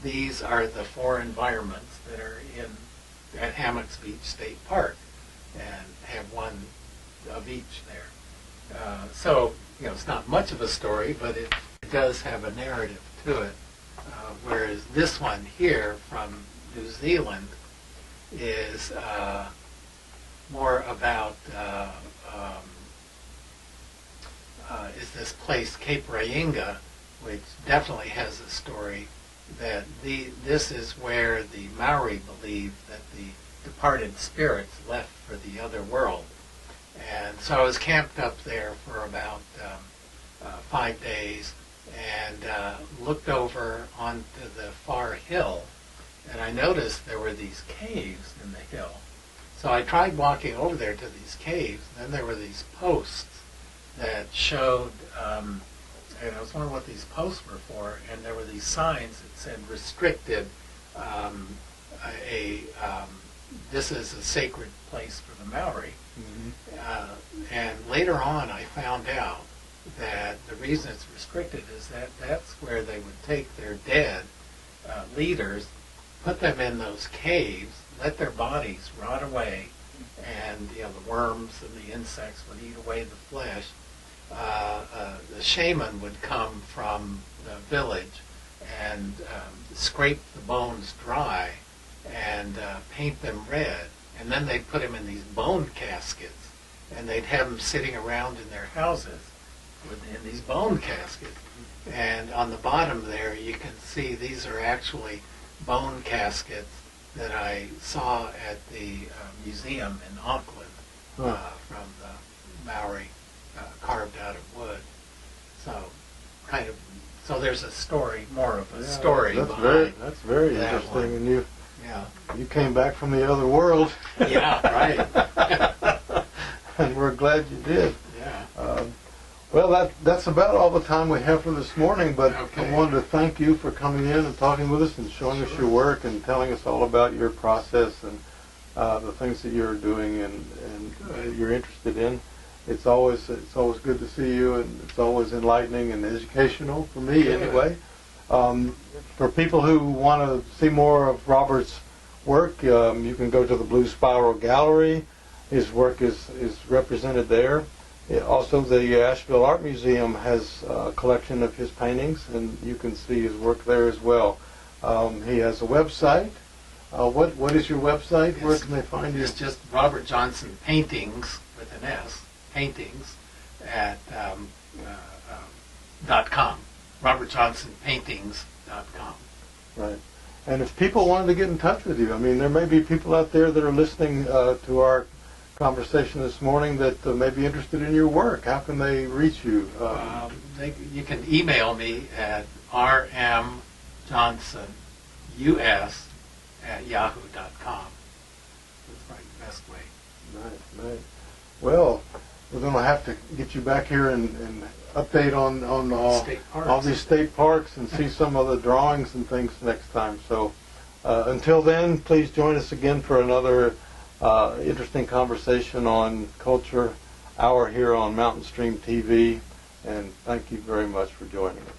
these are the 4 environments that are at Hammocks Beach State Park, and have one of each there. So it's not much of a story, but it does have a narrative to it. Whereas this one here from New Zealand is more about is this place Cape Reinga, which definitely has a story that this is where the Maori believed that the departed spirits left for the other world. And so I was camped up there for about 5 days, and looked over onto the far hill, and I noticed there were these caves in the hill. So I tried walking over there to these caves, and then there were these posts that showed, and I was wondering what these posts were for, and there were these signs that said restricted, this is a sacred place for the Maori. And later on I found out that the reason it's restricted is that that's where they would take their dead leaders, put them in those caves, let their bodies rot away, and the worms and the insects would eat away the flesh. The shaman would come from the village and scrape the bones dry and paint them red, and then they'd put them in these bone caskets, and they'd have them sitting around in their houses in these bone caskets. And on the bottom there you can see these are actually bone caskets that I saw at the museum in Auckland from the Maori, carved out of wood. So there's a story, more of a story behind. That's very that interesting. one. And you came back from the other world. Yeah, right. And we're glad you did. Yeah. Well, that's about all the time we have for this morning, but Okay. I wanted to thank you for coming in and talking with us and showing us your work and telling us all about your process and the things that you're doing and you're interested in. It's always good to see you, and it's always enlightening and educational for me anyway. For people who want to see more of Robert's work, you can go to the Blue Spiral Gallery. His work is represented there. Also, the Asheville Art Museum has a collection of his paintings, and you can see his work there as well. He has a website. What is your website? Where can they find you? It's just Robert Johnson Paintings with an S, paintings at .com. RobertJohnsonPaintings.com. Right. And if people wanted to get in touch with you, I mean, there may be people out there that are listening to our conversation this morning that may be interested in your work. How can they reach you? You can email me at rmjohnsonus@yahoo.com. That's my best way. Nice. Well, we're going to have to get you back here and update on all these state parks and see some of the drawings and things next time. So until then, please join us again for another interesting conversation on Culture Hour here on Mountain Stream TV. And thank you very much for joining us.